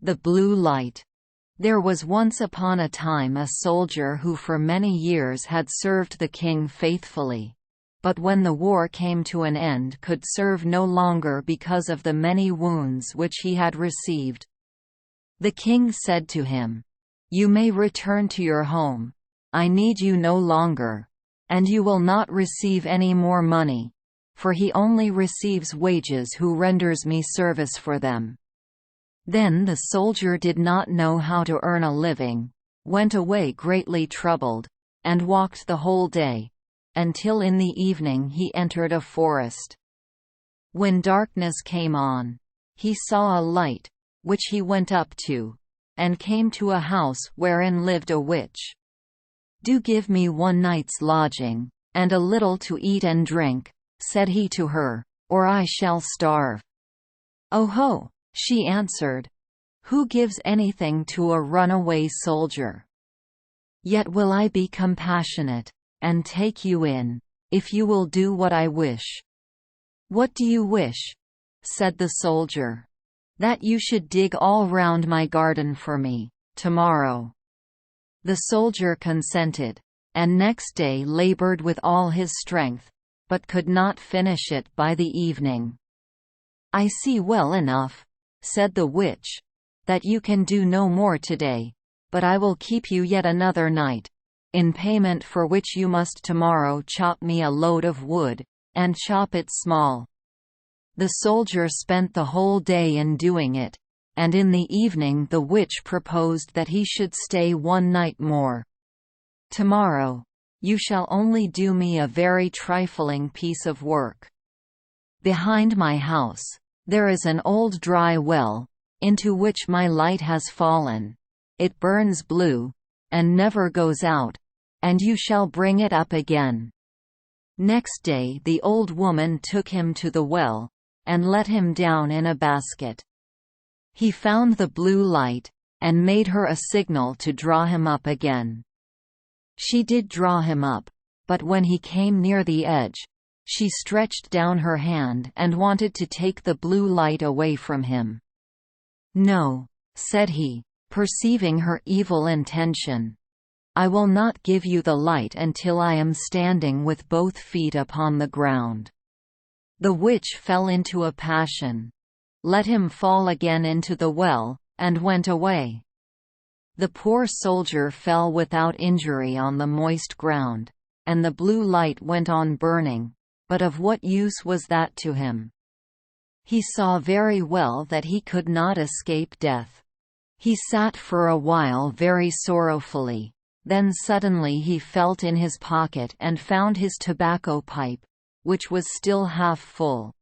The Blue Light. There was once upon a time a soldier who for many years had served the king faithfully, but when the war came to an end could serve no longer because of the many wounds which he had received. The king said to him, "You may return to your home. I need you no longer, and you will not receive any more money, for he only receives wages who renders me service for them." Then the soldier did not know how to earn a living, went away greatly troubled, and walked the whole day, until in the evening he entered a forest. When darkness came on, he saw a light, which he went up to, and came to a house wherein lived a witch. "Do give me one night's lodging, and a little to eat and drink," said he to her, "or I shall starve." "Oh ho!" she answered. "Who gives anything to a runaway soldier? Yet will I be compassionate, and take you in, if you will do what I wish." "What do you wish?" said the soldier. "That you should dig all round my garden for me, tomorrow." The soldier consented, and next day labored with all his strength, but could not finish it by the evening. "I see well enough," said the witch, "that you can do no more today, but I will keep you yet another night, in payment for which you must tomorrow chop me a load of wood, and chop it small." The soldier spent the whole day in doing it, and in the evening the witch proposed that he should stay one night more. "Tomorrow, you shall only do me a very trifling piece of work. Behind my house there is an old dry well, into which my light has fallen. It burns blue, and never goes out, and you shall bring it up again." Next day the old woman took him to the well, and let him down in a basket. He found the blue light, and made her a signal to draw him up again. She did draw him up, but when he came near the edge, she stretched down her hand and wanted to take the blue light away from him. "No," said he, perceiving her evil intention. "I will not give you the light until I am standing with both feet upon the ground." The witch fell into a passion, let him fall again into the well, and went away. The poor soldier fell without injury on the moist ground, and the blue light went on burning, but of what use was that to him? He saw very well that he could not escape death. He sat for a while very sorrowfully, then suddenly he felt in his pocket and found his tobacco pipe, which was still half full.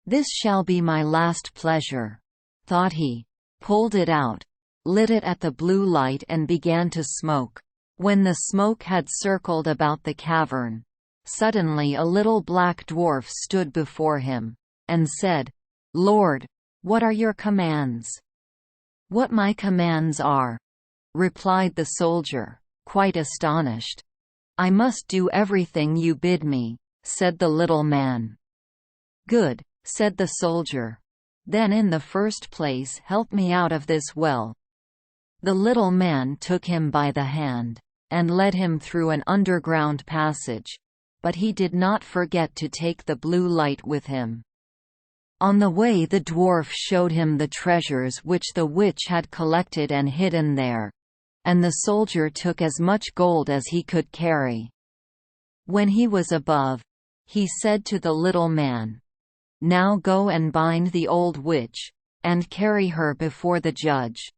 "This shall be my last pleasure," thought he, pulled it out, lit it at the blue light and began to smoke. When the smoke had circled about the cavern, suddenly a little black dwarf stood before him, and said, "Lord, what are your commands?" "What my commands are," replied the soldier, quite astonished. "I must do everything you bid me," said the little man. "Good," said the soldier. "Then in the first place help me out of this well." The little man took him by the hand, and led him through an underground passage, but he did not forget to take the blue light with him. On the way the dwarf showed him the treasures which the witch had collected and hidden there, and the soldier took as much gold as he could carry. When he was above, he said to the little man, "Now go and bind the old witch, and carry her before the judge."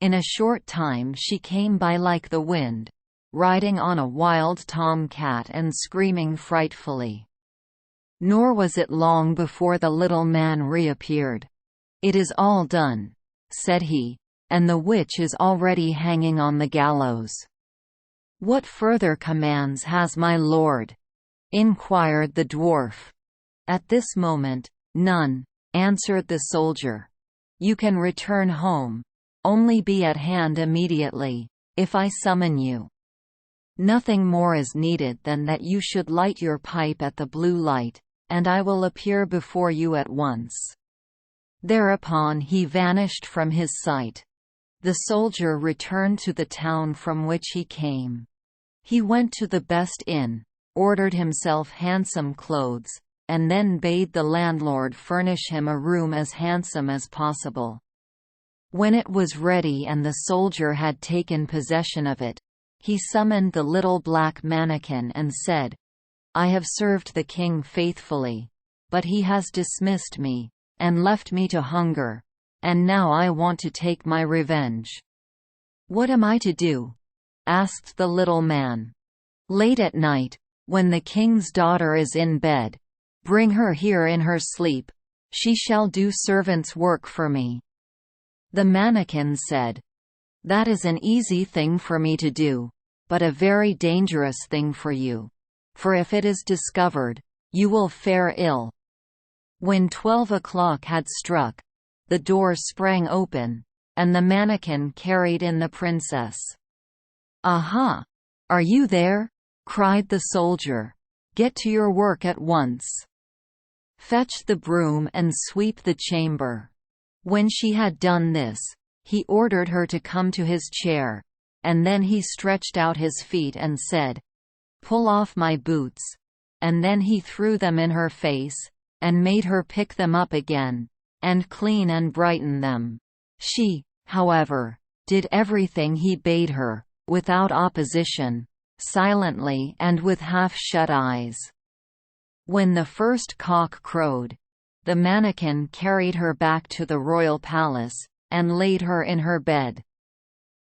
In a short time she came by like the wind, riding on a wild tom-cat and screaming frightfully. Nor was it long before the little man reappeared. "It is all done," said he, "and the witch is already hanging on the gallows." "What further commands has my lord?" inquired the dwarf. At this moment, "None," answered the soldier. "You can return home. Only be at hand immediately, if I summon you. Nothing more is needed than that you should light your pipe at the blue light, and I will appear before you at once." Thereupon he vanished from his sight. The soldier returned to the town from which he came. He went to the best inn, ordered himself handsome clothes, and then bade the landlord furnish him a room as handsome as possible. When it was ready and the soldier had taken possession of it, he summoned the little black mannikin and said, "I have served the king faithfully, but he has dismissed me, and left me to hunger, and now I want to take my revenge. What am I to do?" asked the little man. "Late at night, when the king's daughter is in bed, bring her here in her sleep. She shall do servant's work for me." The mannikin said, "That is an easy thing for me to do, but a very dangerous thing for you. For if it is discovered, you will fare ill." When 12 o'clock had struck, the door sprang open, and the mannikin carried in the princess. "Aha! Are you there?" cried the soldier. "Get to your work at once. Fetch the broom and sweep the chamber." When she had done this, he ordered her to come to his chair, and then he stretched out his feet and said, "Pull off my boots," and then he threw them in her face, and made her pick them up again, and clean and brighten them. She, however, did everything he bade her, without opposition, silently and with half-shut eyes. When the first cock crowed, the mannikin carried her back to the royal palace, and laid her in her bed.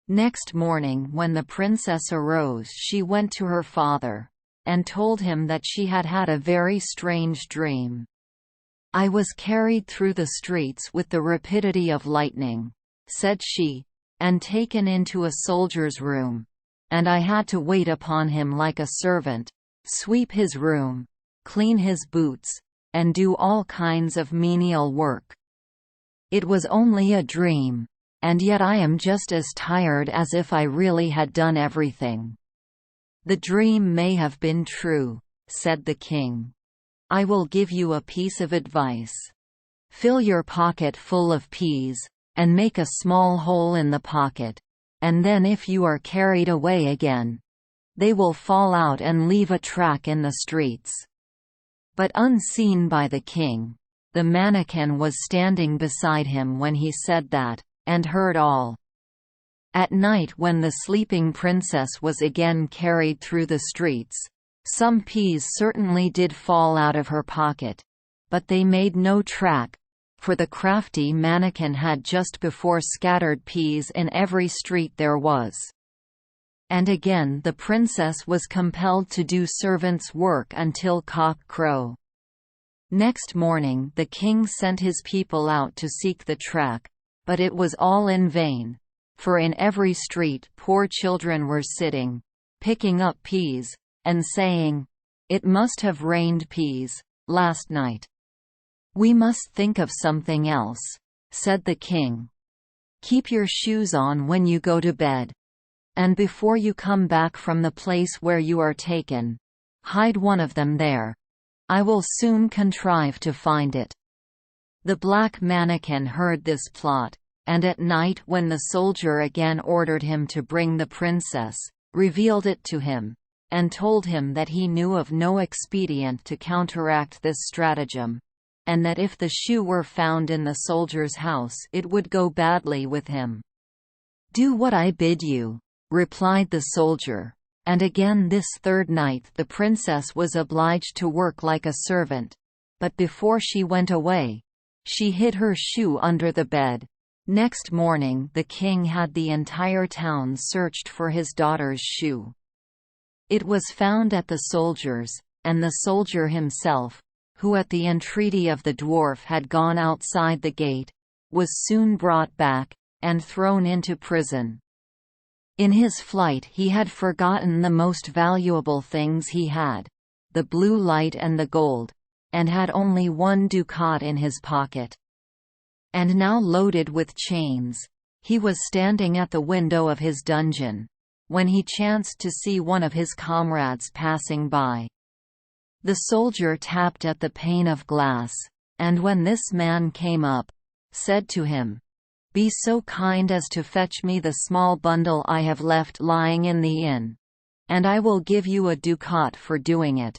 Next morning when the princess arose, she went to her father, and told him that she had had a very strange dream. "I was carried through the streets with the rapidity of lightning," said she, "and taken into a soldier's room, and I had to wait upon him like a servant, sweep his room, clean his boots, and do all kinds of menial work. It was only a dream, and yet I am just as tired as if I really had done everything." "The dream may have been true," said the king. "I will give you a piece of advice. Fill your pocket full of peas, and make a small hole in the pocket, and then if you are carried away again, they will fall out and leave a track in the streets." But unseen by the king, the mannikin was standing beside him when he said that, and heard all. At night when the sleeping princess was again carried through the streets, some peas certainly did fall out of her pocket, but they made no track, for the crafty mannikin had just before scattered peas in every street there was. And again the princess was compelled to do servant's work until cock-crow. Next morning the king sent his people out to seek the track, but it was all in vain, for in every street poor children were sitting, picking up peas, and saying, "It must have rained peas last night." "We must think of something else," said the king. "Keep your shoes on when you go to bed. And before you come back from the place where you are taken, hide one of them there. I will soon contrive to find it." The black mannikin heard this plot, and at night when the soldier again ordered him to bring the princess, revealed it to him, and told him that he knew of no expedient to counteract this stratagem, and that if the shoe were found in the soldier's house it would go badly with him. "Do what I bid you," replied the soldier, and again this third night the princess was obliged to work like a servant, but before she went away, she hid her shoe under the bed. Next morning the king had the entire town searched for his daughter's shoe. It was found at the soldier's, and the soldier himself, who at the entreaty of the dwarf had gone outside the gate, was soon brought back, and thrown into prison. In his flight he had forgotten the most valuable things he had, the blue light and the gold, and had only 1 ducat in his pocket. And now loaded with chains, he was standing at the window of his dungeon, when he chanced to see one of his comrades passing by. The soldier tapped at the pane of glass, and when this man came up, said to him, "Be so kind as to fetch me the small bundle I have left lying in the inn, and I will give you a ducat for doing it."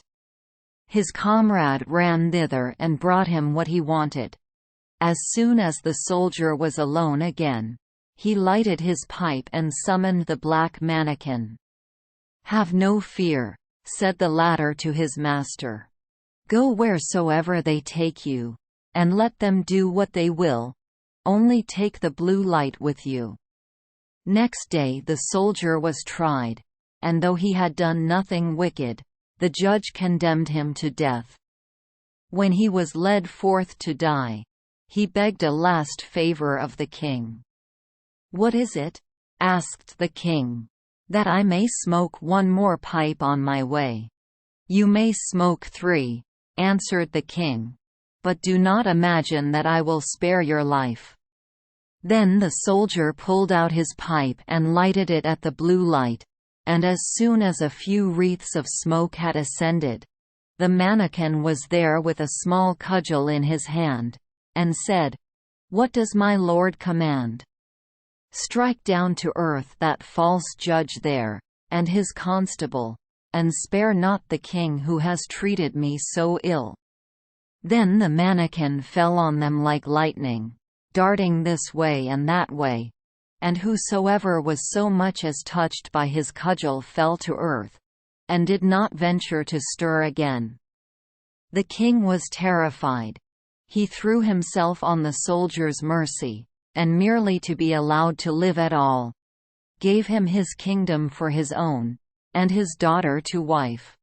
His comrade ran thither and brought him what he wanted. As soon as the soldier was alone again, he lighted his pipe and summoned the black mannikin. "Have no fear," said the latter to his master. "Go wheresoever they take you, and let them do what they will. Only take the blue light with you." Next day the soldier was tried, and though he had done nothing wicked, the judge condemned him to death. When he was led forth to die, he begged a last favor of the king. "What is it?" asked the king. "That I may smoke one more pipe on my way." "You may smoke 3," answered the king, "but do not imagine that I will spare your life." Then the soldier pulled out his pipe and lighted it at the blue light, and as soon as a few wreaths of smoke had ascended, the mannikin was there with a small cudgel in his hand, and said, "What does my lord command?" "Strike down to earth that false judge there, and his constable, and spare not the king who has treated me so ill." Then the mannikin fell on them like lightning, darting this way and that way, and whosoever was so much as touched by his cudgel fell to earth, and did not venture to stir again. The king was terrified. He threw himself on the soldier's mercy, and merely to be allowed to live at all, gave him his kingdom for his own, and his daughter to wife.